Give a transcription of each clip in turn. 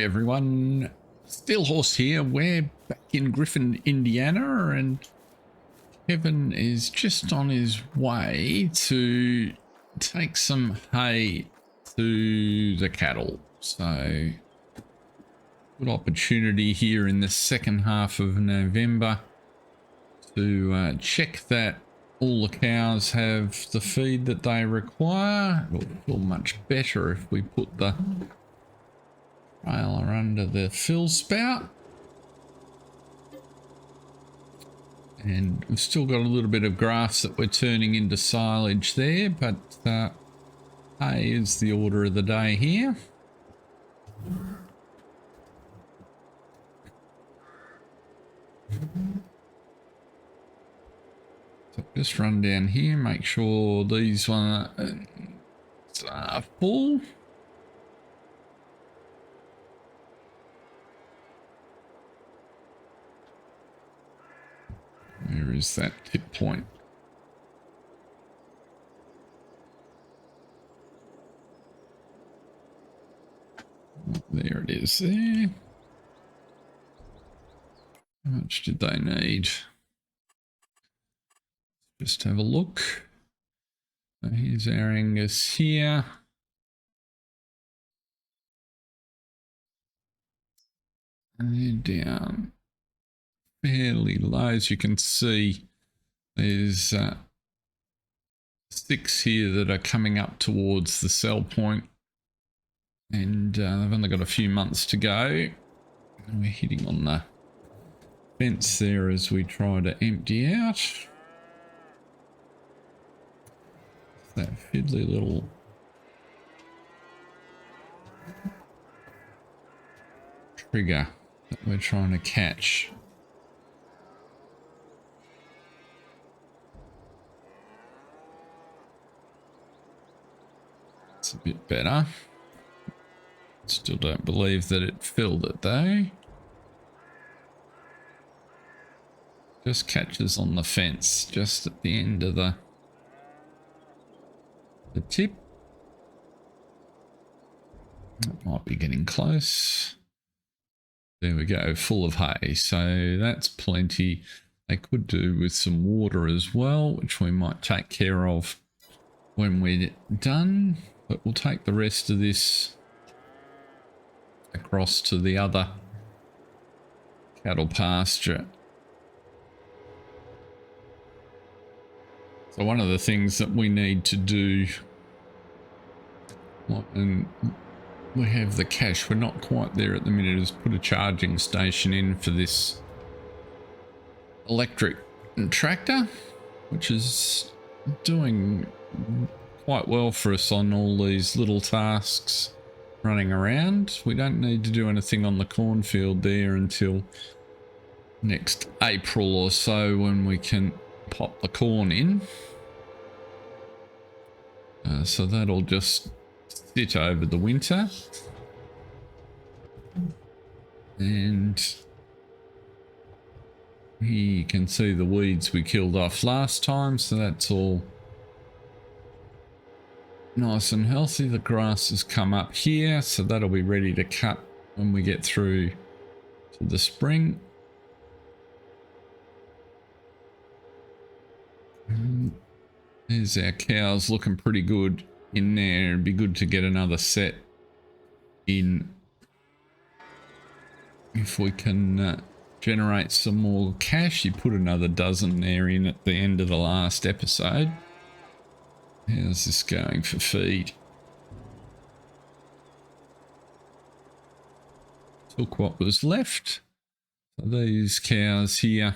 everyone, Steelhorse here. We're back in Griffin, Indiana, and Kevin is just on his way to take some hay to the cattle. So good opportunity here in the second half of November to check that all the cows have the feed that they require. It'll feel much better if we put the trailer under the fill spout. And we've still got a little bit of grass that we're turning into silage there, but hay is the order of the day here. So just run down here, make sure these ones are full. Where is that tip point? There it is there. How much did they need? Just have a look. So here's our Angus here. And then down fairly low, as you can see. There's 6 here that are coming up towards the sell point, and they've only got a few months to go. And we're hitting on the fence there as we try to empty out. That fiddly little trigger that we're trying to catch. It's a bit better. Still don't believe that it filled it though. Just catches on the fence just at the end of the tip. That might be getting close. There we go, full of hay. So that's plenty. They could do with some water as well, which we might take care of when we're done. But we'll take the rest of this across to the other cattle pasture. So one of the things that we need to do, and we have the cash, we're not quite there at the minute, is put a charging station in for this electric tractor, which is doing quite well for us on all these little tasks running around. We don't need to do anything on the cornfield there until next April or so, when we can pop the corn in. So that'll just sit over the winter. And here you can see the weeds we killed off last time, so that's all nice and healthy. The grass has come up here, so that'll be ready to cut when we get through to the spring. There's our cows looking pretty good in there. It'd be good to get another set in if we can generate some more cash. You put another dozen there in at the end of the last episode. How's this going for feed? Took what was left. So these cows here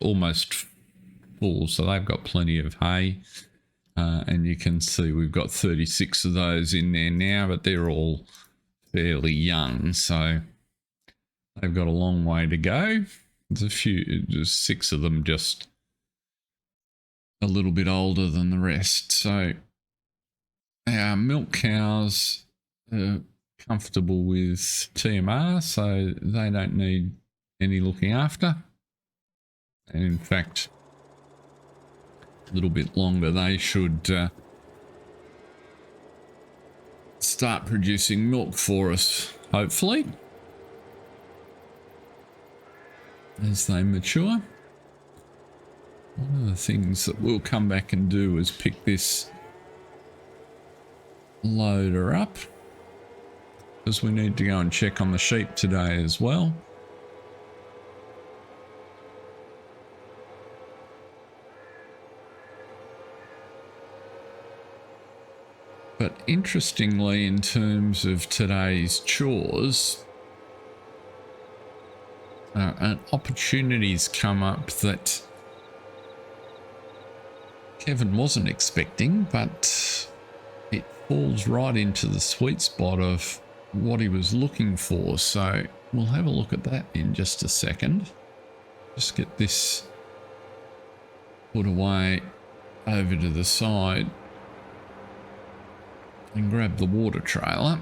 almost full, so they've got plenty of hay, and you can see we've got 36 of those in there now, but they're all fairly young, so they've got a long way to go. There's a few, just 6 of them just a little bit older than the rest. So our milk cows are comfortable with TMR, so they don't need any looking after, and in fact a little bit longer they should start producing milk for us hopefully, as they mature. One of the things that we'll come back and do is pick this loader up, because we need to go and check on the sheep today as well. But interestingly, in terms of today's chores, an opportunity's come up that Kevin wasn't expecting, but it falls right into the sweet spot of what he was looking for. So we'll have a look at that in just a second. Just get this put away over to the side and grab the water trailer.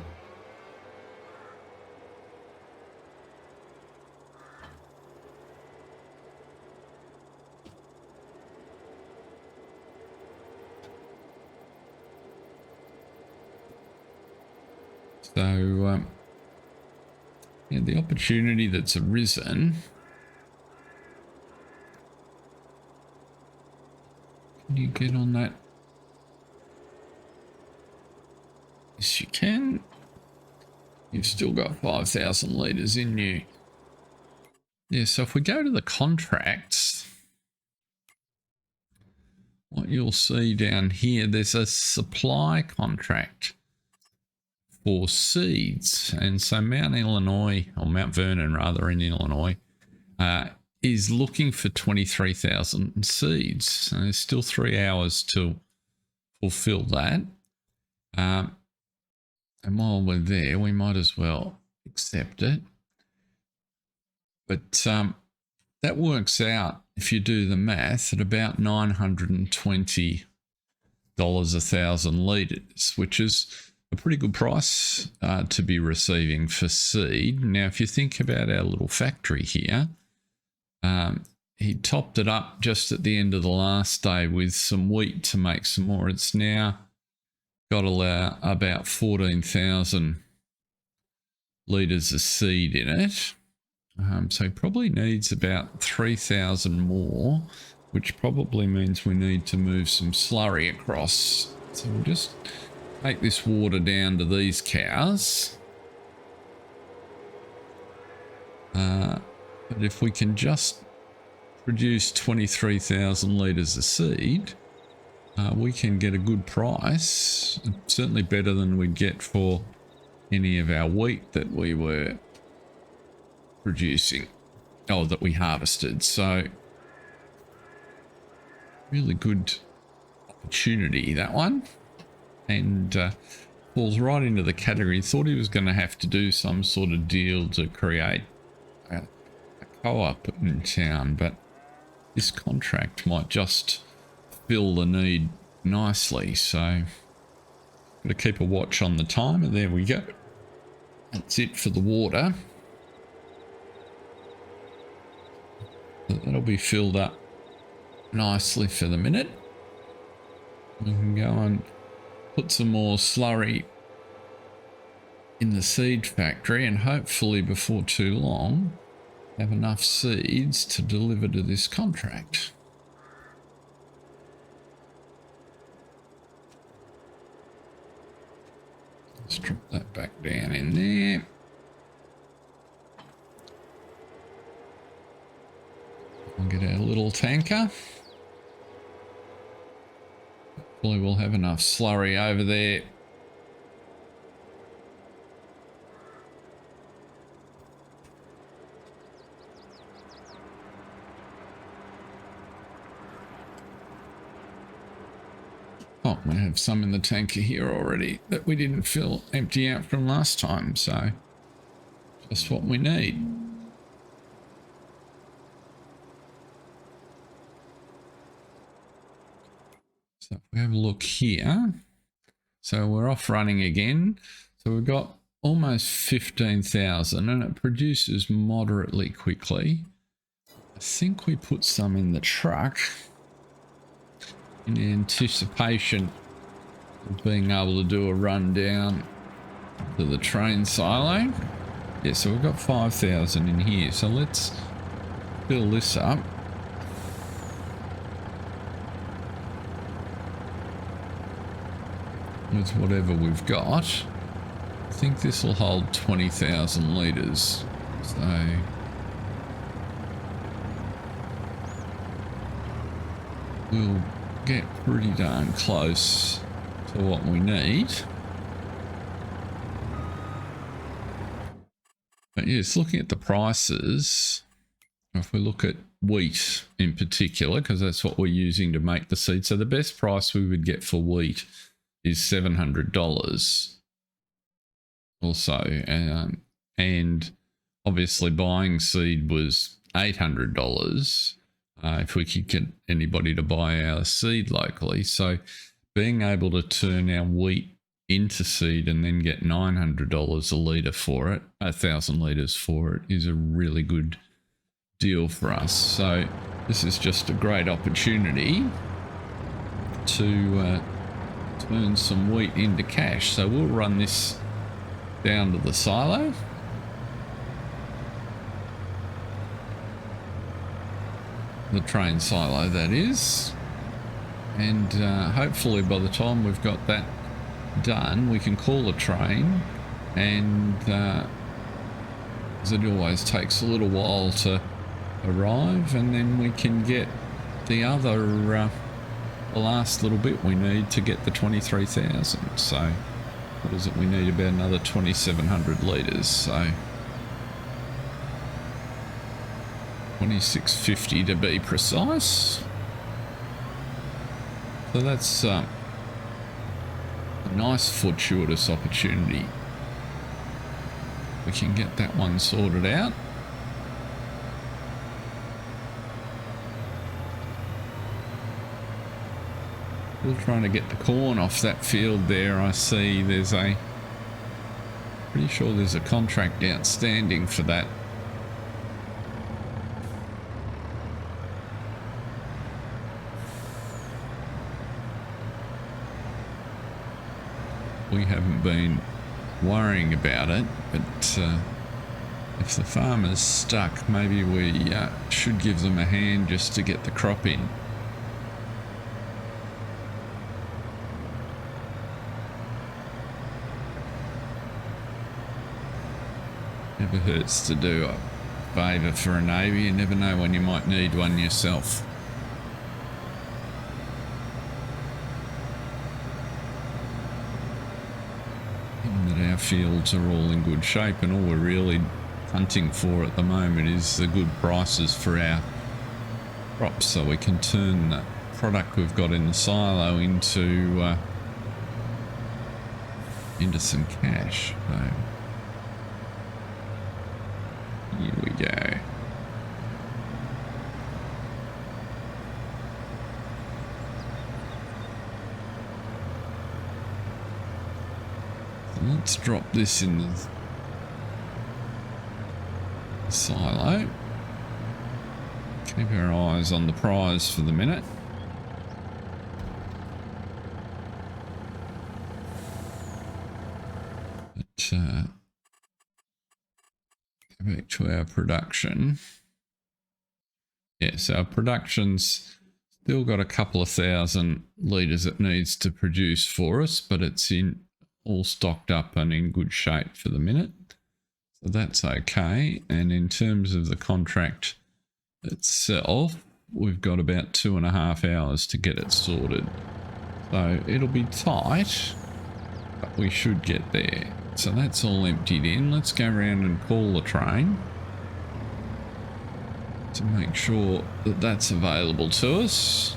So, yeah, the opportunity that's arisen. Can you get on that? Yes, you can. You've still got 5,000 litres in you. Yeah, so if we go to the contracts, what you'll see down here, there's a supply contract for seeds. And so Mount Vernon rather, in Illinois, is looking for 23,000 seeds. And there's still 3 hours to fulfill that. And while we're there, we might as well accept it. But that works out, if you do the math, at about $920 a 1,000 litres, which is a pretty good price to be receiving for seed. Now, if you think about our little factory here, he topped it up just at the end of the last day with some wheat to make some more. It's now got about 14,000 litres of seed in it. So he probably needs about 3,000 more, which probably means we need to move some slurry across. So we'll just take this water down to these cows. But if we can just produce 23,000 litres of seed, we can get a good price, certainly better than we'd get for any of our wheat that we were producing, that we harvested. So really good opportunity, that one, and falls right into the category. Thought he was going to have to do some sort of deal to create a co-op in town, but this contract might just fill the need nicely. So got to keep a watch on the timer. There we go. That's it for the water. That'll be filled up nicely for the minute. We can go and put some more slurry in the seed factory, and hopefully before too long have enough seeds to deliver to this contract. Let's drop that back down in there. We'll get our little tanker. Hopefully we'll have enough slurry over there. Oh, we have some in the tanker here already that we didn't fill empty out from last time, so just what we need. So if we have a look here, so we're off running again. So we've got almost 15,000 and it produces moderately quickly. I think we put some in the truck in anticipation of being able to do a run down to the train silo. Yeah, so we've got 5,000 in here. So let's fill this up. With whatever we've got. I think this will hold 20,000 litres. So we'll get pretty darn close to what we need. But yes, looking at the prices, if we look at wheat in particular, because that's what we're using to make the seed. So the best price we would get for wheat is $700 also. And obviously buying seed was $800 if we could get anybody to buy our seed locally. So being able to turn our wheat into seed and then get $900 a litre for it, 1,000 litres for it, is a really good deal for us. So this is just a great opportunity to turn some wheat into cash. So we'll run this down to the silo. The train silo, that is. And hopefully by the time we've got that done, we can call a train, and as it always takes a little while to arrive, and then we can get the other the last little bit we need to get the 23,000. So what is it? We need about another 2,700 litres. So 2650 to be precise. So that's a nice fortuitous opportunity. We can get that one sorted out. Still trying to get the corn off that field there. I see there's pretty sure there's a contract outstanding for that. We haven't been worrying about it, but if the farmer's stuck, maybe we should give them a hand just to get the crop in. Never hurts to do a favour for a neighbour. You never know when you might need one yourself. Our fields are all in good shape, and all we're really hunting for at the moment is the good prices for our crops, so we can turn the product we've got in the silo into some cash. So here we go. Let's drop this in the silo. Keep our eyes on the prize for the minute. But go back to our production. Yes, our production's still got a couple of thousand litres it needs to produce for us, but it's all stocked up and in good shape for the minute. So that's okay. And in terms of the contract itself, we've got about 2.5 hours to get it sorted. So it'll be tight, but we should get there. So that's all emptied in. Let's go around and call the train to make sure that that's available to us.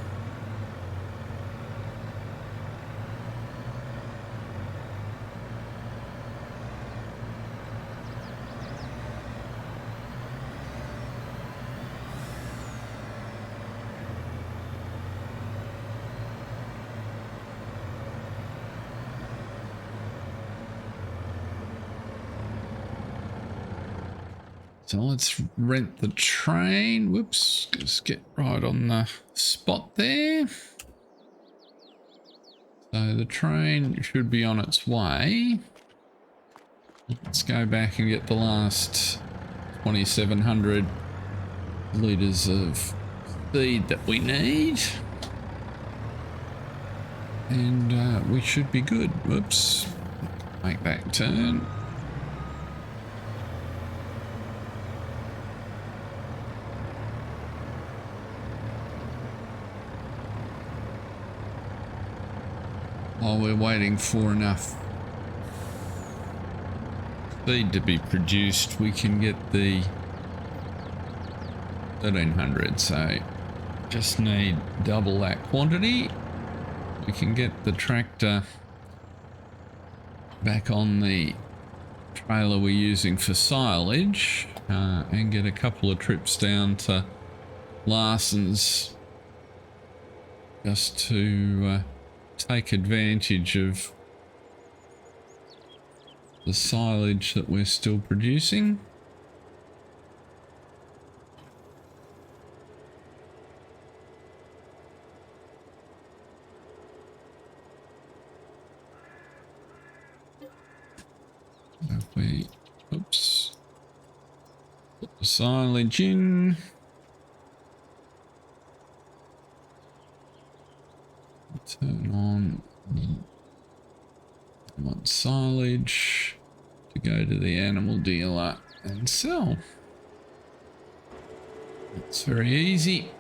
So let's rent the train. Whoops, just get right on the spot there. So the train should be on its way. Let's go back and get the last 2,700 litres of feed that we need. And we should be good. Whoops. Make that turn. While we're waiting for enough feed to be produced, we can get the 1,300. So just need double that quantity. We can get the tractor back on the trailer we're using for silage and get a couple of trips down to Larson's just to take advantage of the silage that we're still producing. If we, oops, put the silage in. Turn on. I want silage to go to the animal dealer and sell. It's very easy.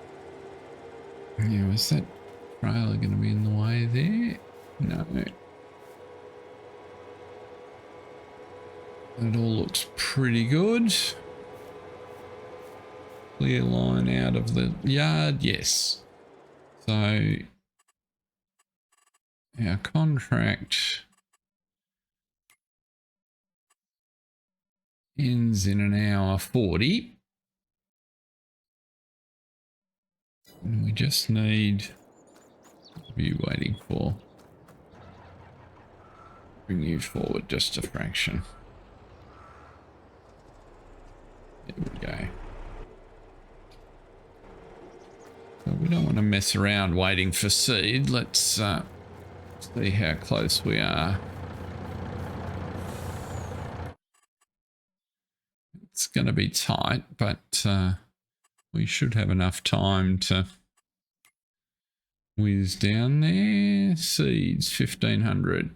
Yeah, is that trailer going to be in the way there? No. It all looks pretty good. Clear line out of the yard, yes. So our contract ends in an hour 40. And we just need, what are you waiting for? Bring you forward just a fraction. There we go. So we don't want to mess around waiting for SiiD. Let's see how close we are. It's going to be tight, but we should have enough time to whiz down there. SiiD's 1,500.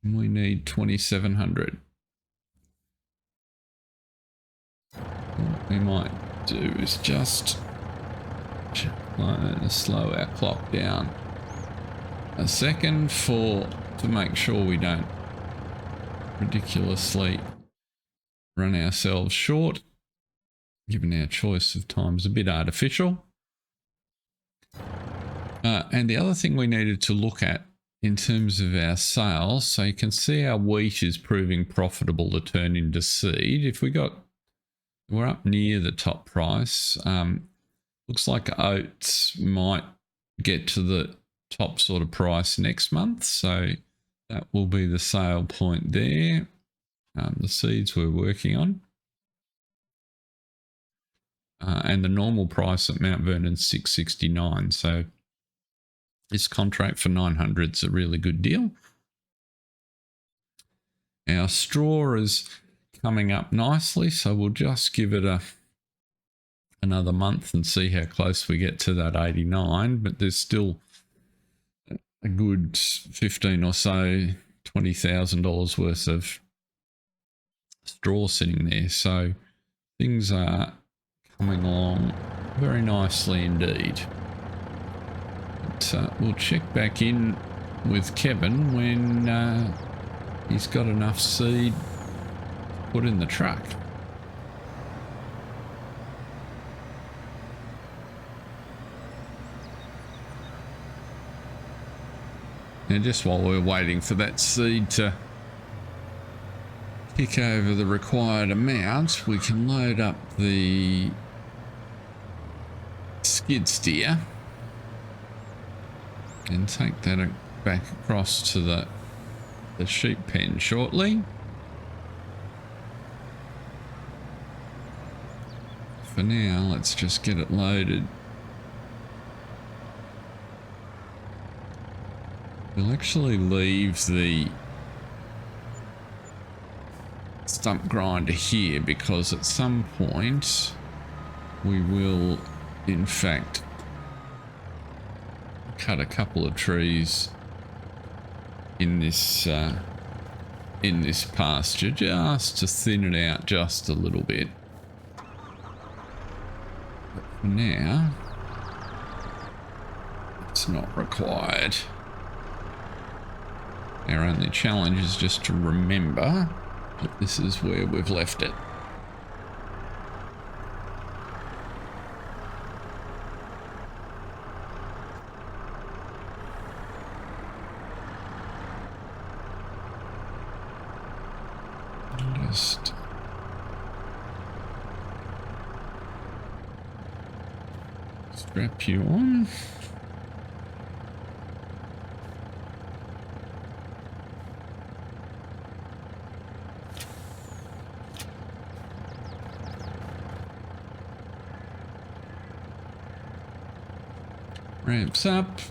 And we need 2,700. What we might do is just slow our clock down a second to make sure we don't ridiculously run ourselves short, given our choice of time's a bit artificial. And the other thing we needed to look at in terms of our sales, so you can see our wheat is proving profitable to turn into SiiD. If we're up near the top price. Looks like oats might get to the top sort of price next month, so that will be the sale point there. The seeds we're working on. And the normal price at Mount Vernon's 669, so this contract for 900 is a really good deal. Our straw is coming up nicely, so we'll just give it another month and see how close we get to that 89, but there's still a good 15 or so $20,000 worth of straw sitting there, so things are coming along very nicely indeed. But we'll check back in with Kevin when he's got enough seed put in the truck. Now, just while we're waiting for that seed to kick over the required amount, we can load up the skid steer and take that back across to the sheep pen shortly. For now, let's just get it loaded. We'll actually leave the stump grinder here, because at some point we will in fact cut a couple of trees in this pasture just to thin it out just a little bit. But for now, it's not required. Our only challenge is just to remember that this is where we've left it. Just strap you on. Ramps up.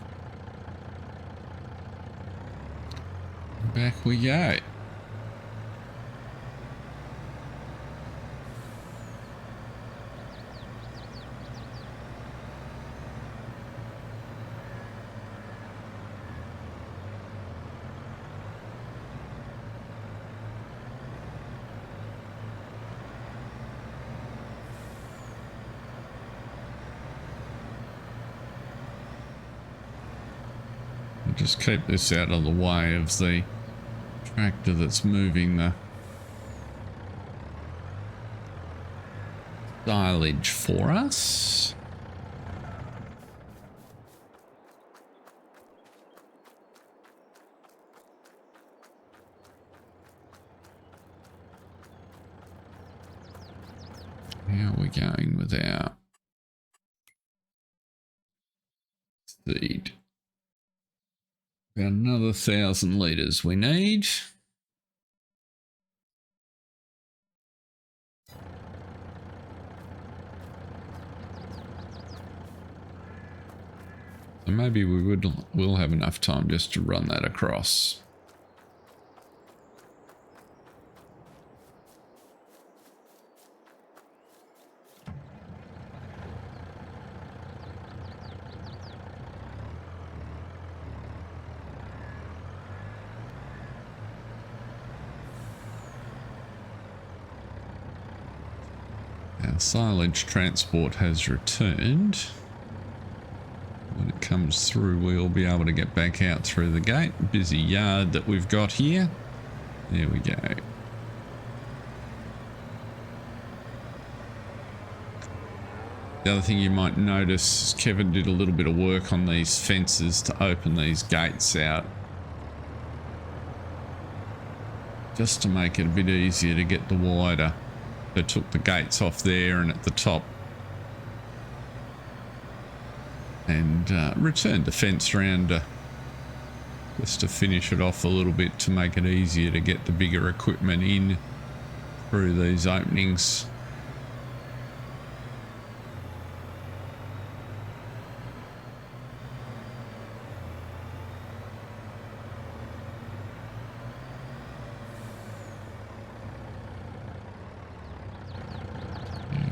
Back we go. Just keep this out of the way of the tractor that's moving the silage for us. How are we going with our SiiD? About another 1,000 litres we need. So maybe we'll have enough time just to run that across. Our silage transport has returned. When it comes through, we'll be able to get back out through the gate. Busy yard that we've got here. There we go. The other thing you might notice is Kevin did a little bit of work on these fences to open these gates out, just to make it a bit easier to get the wider. They took the gates off there and at the top, and returned the fence round just to finish it off a little bit, to make it easier to get the bigger equipment in through these openings.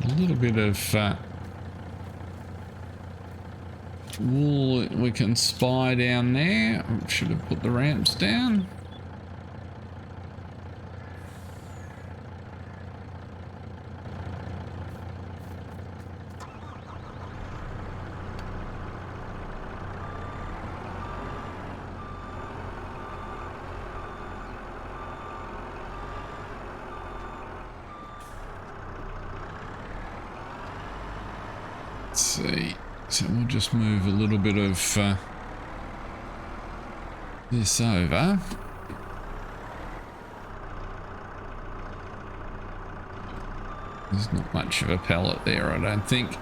A little bit of wool we can spy down there. I should have put the ramps down. Let's see. So we'll just move a little bit of this over. There's not much of a pallet there, I don't think.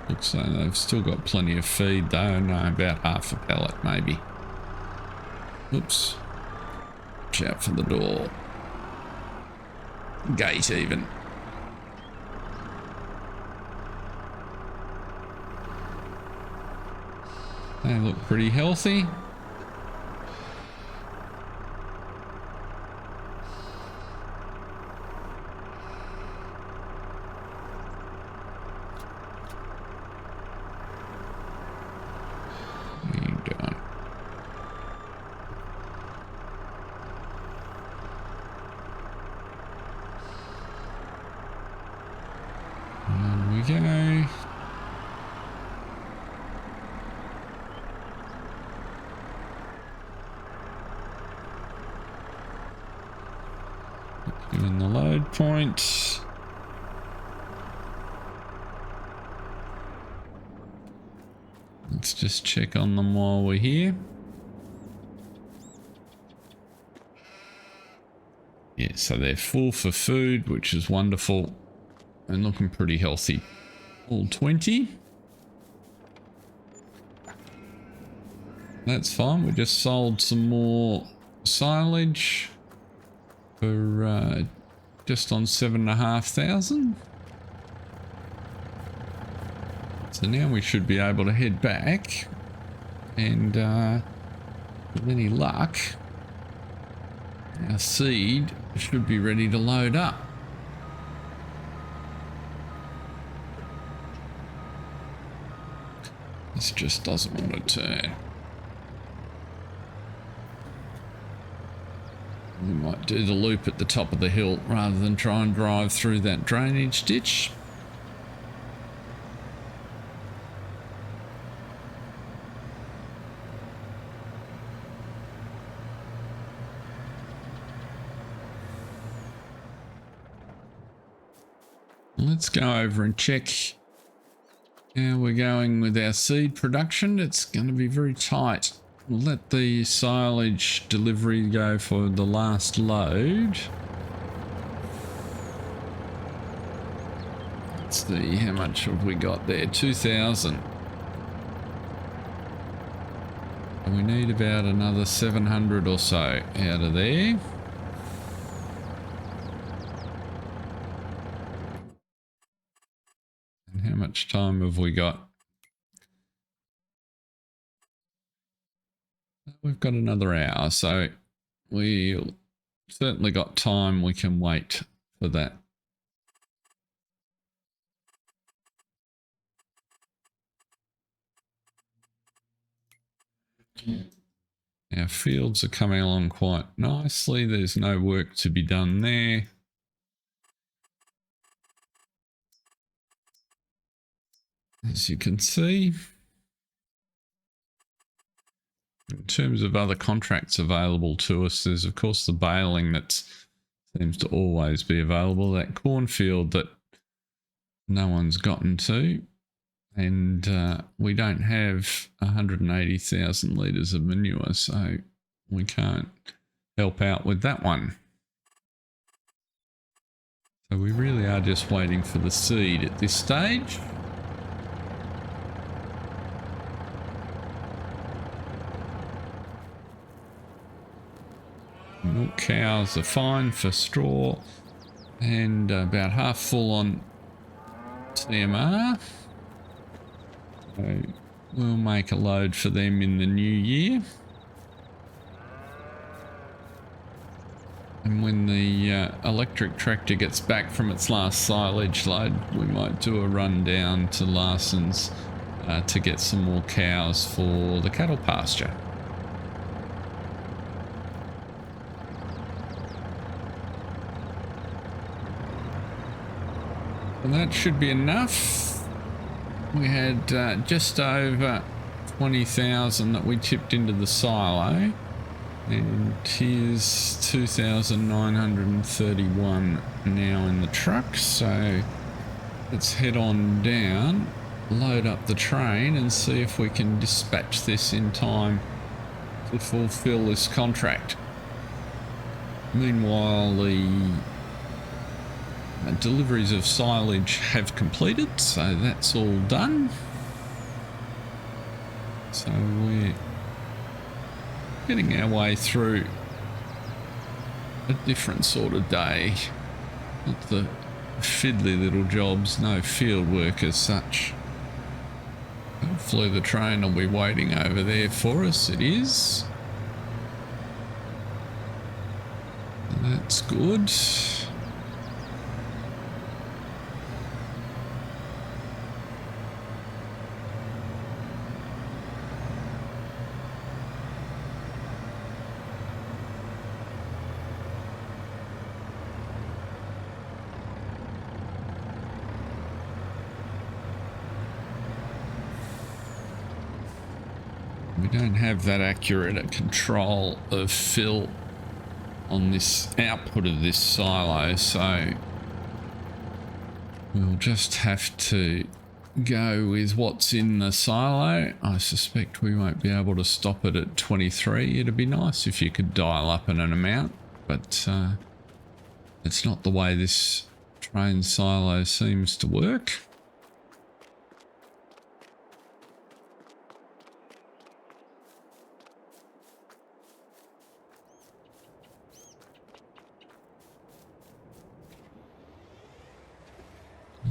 Looks like they've still got plenty of feed though. No, about half a pallet maybe. Oops. Watch out for the door. Gate even. They look pretty healthy. Go. Given the load point. Let's just check on them while we're here. Yeah, so they're full for food, which is wonderful. And looking pretty healthy. All 20. That's fine. We just sold some more silage for just on 7,500. So now we should be able to head back and with any luck our SiiD should be ready to load up. This just doesn't want to turn. We might do the loop at the top of the hill rather than try and drive through that drainage ditch. Let's go over and check how we're going with our SiiD production. It's going to be very tight. We'll let the silage delivery go for the last load. Let's see, how much have we got there? 2,000. And we need about another 700 or so out of there. And how much time have we got? We've got another hour, so we certainly got time. We can wait for that. Our fields are coming along quite nicely. There's no work to be done there. As you can see. In terms of other contracts available to us, there's of course the baling that seems to always be available. That cornfield that no one's gotten to. And we don't have 180,000 litres of manure, so we can't help out with that one. So we really are just waiting for the SiiD at this stage. Milk cows are fine for straw and about half full on CMR. So we'll make a load for them in the new year. And when the electric tractor gets back from its last silage load, we might do a run down to Larson's to get some more cows for the cattle pasture. And that should be enough. We had just over 20,000 that we tipped into the silo. And here's 2,931 now in the truck. So let's head on down, load up the train and see if we can dispatch this in time to fulfill this contract. Meanwhile, the deliveries of silage have completed, so that's all done. So we're getting our way through a different sort of day. Not the fiddly little jobs, no field work as such. Hopefully the train will be waiting over there for us. It is. That's good. We don't have that accurate a control of fill on this output of this silo, so we'll just have to go with what's in the silo. I suspect we won't be able to stop it at 23. It'd be nice if you could dial up in an amount, but it's not the way this train silo seems to work.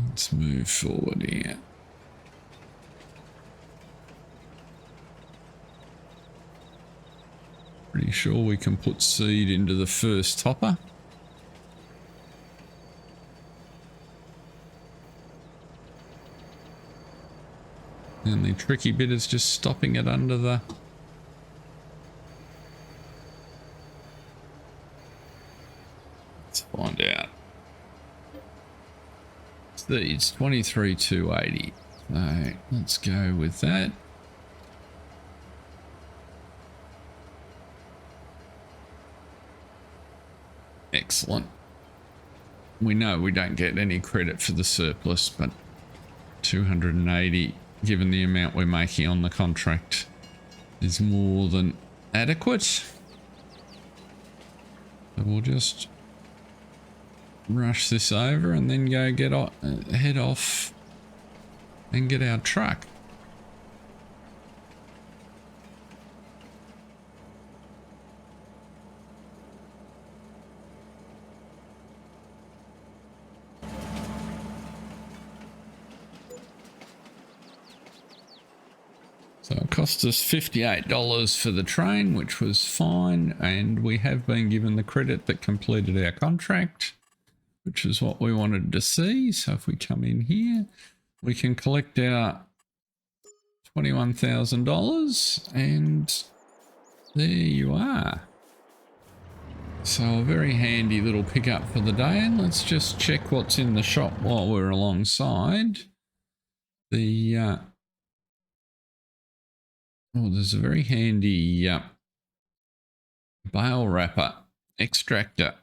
Let's move forward here. Pretty sure we can put SiiD into the first hopper. And the tricky bit is just stopping it under the... Let's find out. It's 23,280. So let's go with that. Excellent. We know we don't get any credit for the surplus, but 280, given the amount we're making on the contract, is more than adequate. So we'll just rush this over and then go get head off and get our truck. So it cost us $58 for the train, which was fine, and we have been given the credit that completed our contract, which is what we wanted to see. So if we come in here, we can collect our $21,000, and there you are. So a very handy little pickup for the day. And let's just check what's in the shop while we're alongside. The there's a very handy bale wrapper extractor,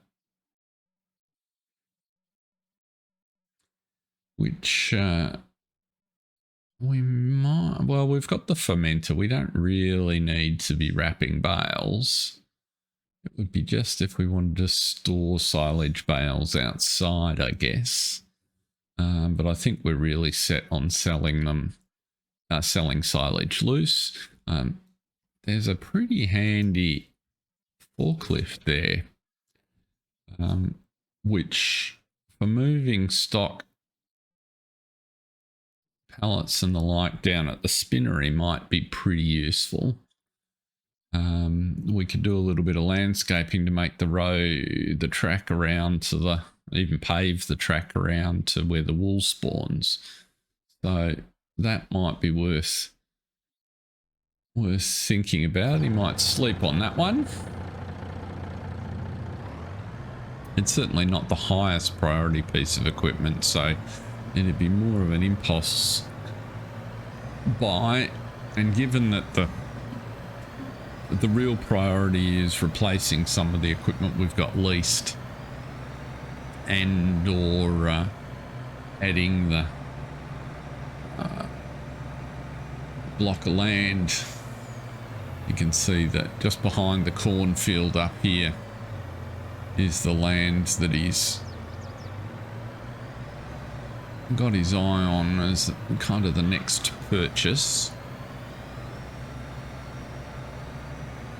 which we might, well, we've got the fermenter. We don't really need to be wrapping bales. It would be just if we wanted to store silage bales outside, I guess. But I think we're really set on selling them, selling silage loose. There's a pretty handy forklift there, which for moving stock, pallets and the like down at the spinnery might be pretty useful. We could do a little bit of landscaping to make the track around to the, even pave the track around to where the wool spawns. So that might be worth thinking about. He might sleep on that one. It's certainly not the highest priority piece of equipment, so it'd be more of an impulse buy. And given that the real priority is replacing some of the equipment we've got leased, and or adding the block of land, you can see that just behind the cornfield up here is the land that he's got his eye on as kind of the next purchase.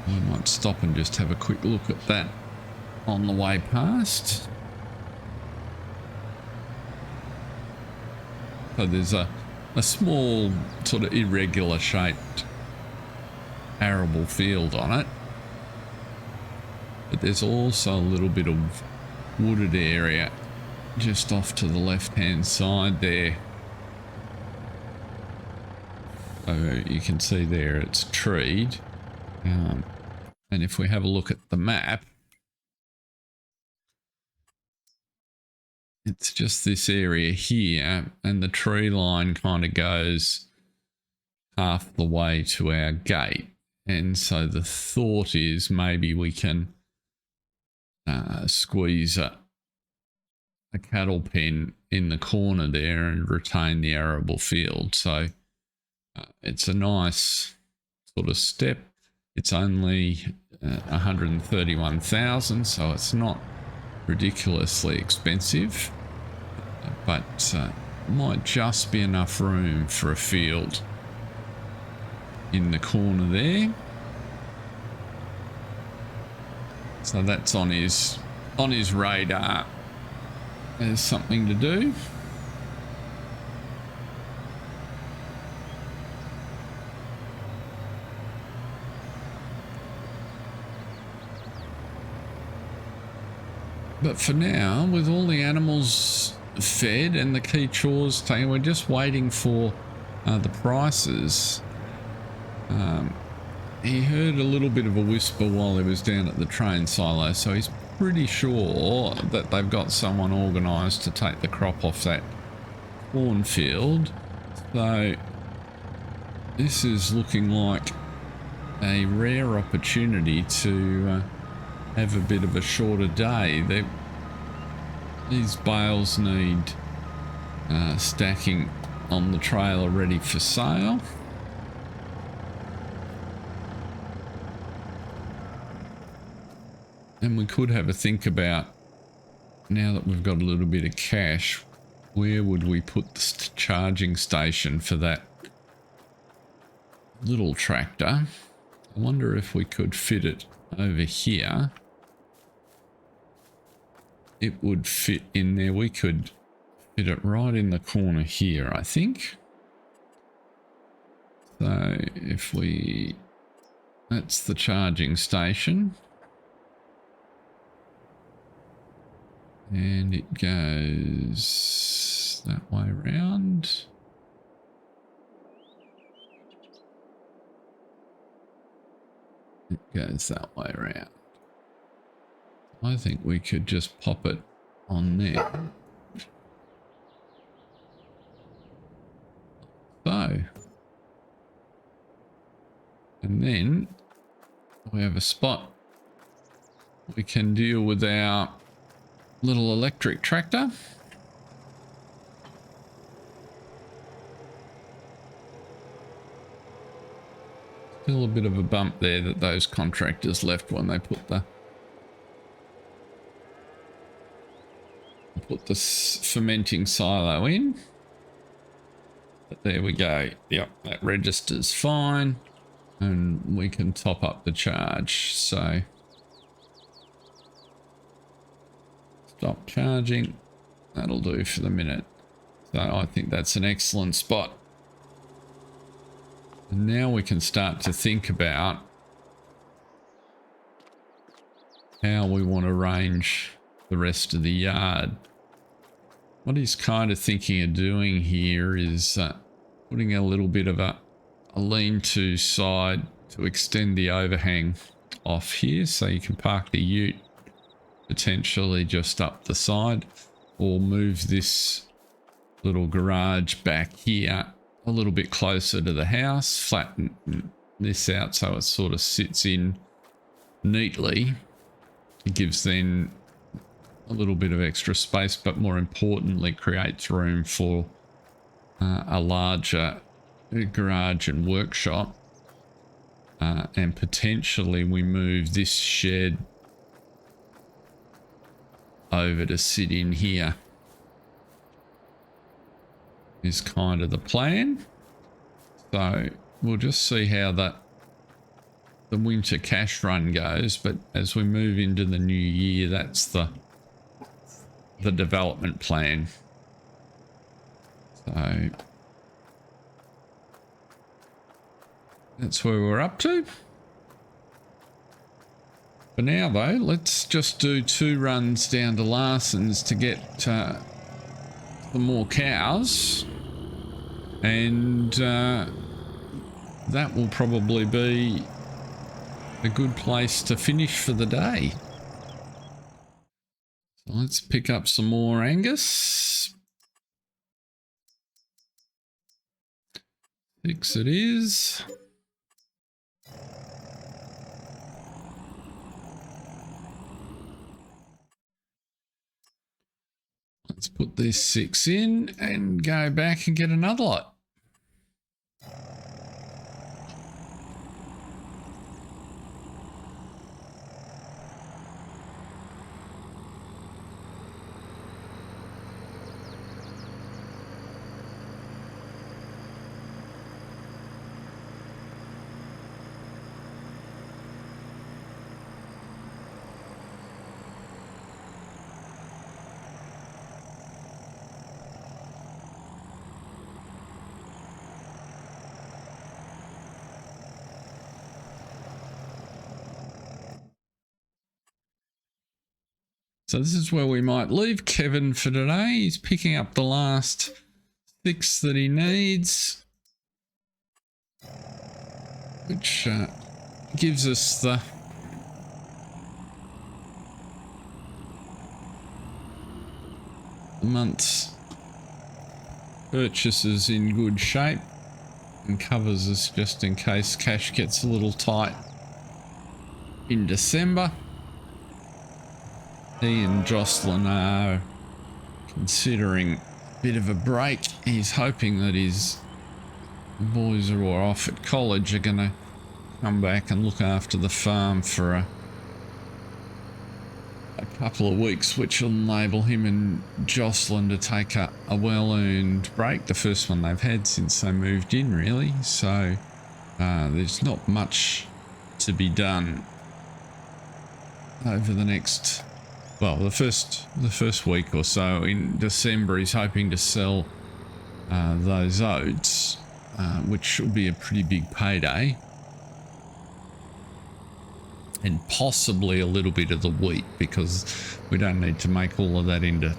I might stop and just have a quick look at that on the way past. So there's a a small sort of irregular shaped arable field on it, but there's also a little bit of wooded area just off to the left hand side there. So you can see there it's treed, and if we have a look at the map, it's just this area here, and the tree line kind of goes half the way to our gate. And so the thought is maybe we can squeeze a cattle pen in the corner there and retain the arable field. So it's a nice sort of step. It's only 131,000, so it's not ridiculously expensive, but might just be enough room for a field in the corner there. So that's on his radar as something to do. But for now, with all the animals fed and the key chores taken, we're just waiting for the prices. He heard a little bit of a whisper while he was down at the train silo, so he's pretty sure that they've got someone organised to take the crop off that cornfield. So this is looking like a rare opportunity to have a bit of a shorter day. These bales need stacking on the trailer ready for sale. And we could have a think about, now that we've got a little bit of cash, where would we put the charging station for that little tractor? I wonder if we could fit it over here. It would fit in there. We could fit it right in the corner here, I think. So if we... that's the charging station. And it goes that way around. It goes that way around. I think we could just pop it on there. So. And then we have a spot we can deal with our little electric tractor. Still a bit of a bump there that those contractors left when they put the fermenting silo in. But there we go. Yep, that registers fine, and we can top up the charge. So stop charging. That'll do for the minute. So I think that's an excellent spot. And now we can start to think about how we want to arrange the rest of the yard. What he's kind of thinking of doing here is putting a little bit of a lean-to side to extend the overhang off here, so you can park the ute potentially just up the side, or move this little garage back here a little bit closer to the house, flatten this out so it sort of sits in neatly. It gives then a little bit of extra space, but more importantly creates room for a larger garage and workshop, and potentially we move this shed over to sit in here is kind of the plan. So we'll just see how the winter cash run goes, but as we move into the new year, that's the development plan. So that's where we're up to. For now though, let's just do 2 runs down to Larson's to get some more cows, and that will probably be a good place to finish for the day. So let's pick up some more Angus. 6 it is. Let's put this 6 in and go back and get another lot. So this is where we might leave Kevin for today. He's picking up the last 6 that he needs, which gives us the month's purchases in good shape and covers us just in case cash gets a little tight in December. He and Jocelyn are considering a bit of a break. He's hoping that his boys who are off at college are going to come back and look after the farm for a couple of weeks, which will enable him and Jocelyn to take a well-earned break, the first one they've had since they moved in, really. So there's not much to be done over the next... Well, the first week or so in December. He's hoping to sell those oats, which will be a pretty big payday, and possibly a little bit of the wheat, because we don't need to make all of that into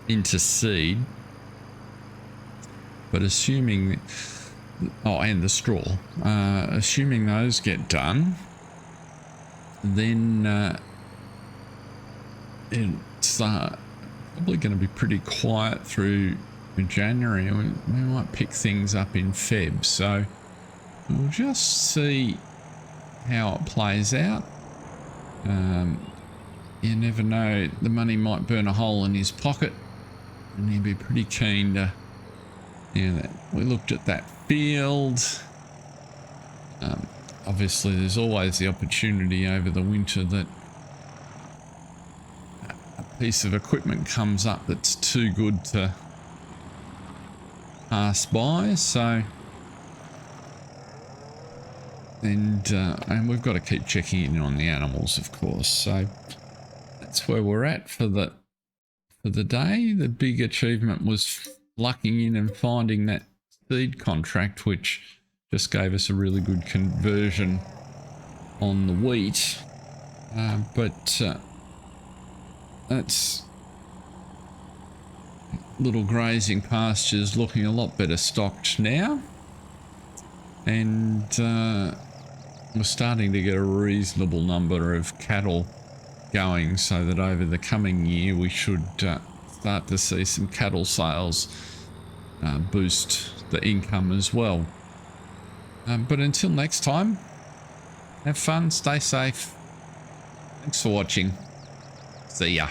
SiiD. But assuming, and the straw, assuming those get done, then it's probably going to be pretty quiet through January, and we might pick things up in Feb. So we'll just see how it plays out. You never know, the money might burn a hole in his pocket, and he'd be pretty keen to, we looked at that field. Obviously there's always the opportunity over the winter that piece of equipment comes up that's too good to pass by. So and we've got to keep checking in on the animals, of course. So that's where we're at for the day. The big achievement was lucking in and finding that SiiD contract, which just gave us a really good conversion on the wheat, but that's little grazing pastures looking a lot better stocked now, and we're starting to get a reasonable number of cattle going, so that over the coming year we should start to see some cattle sales boost the income as well. But until next time, have fun, stay safe. Thanks for watching. See ya.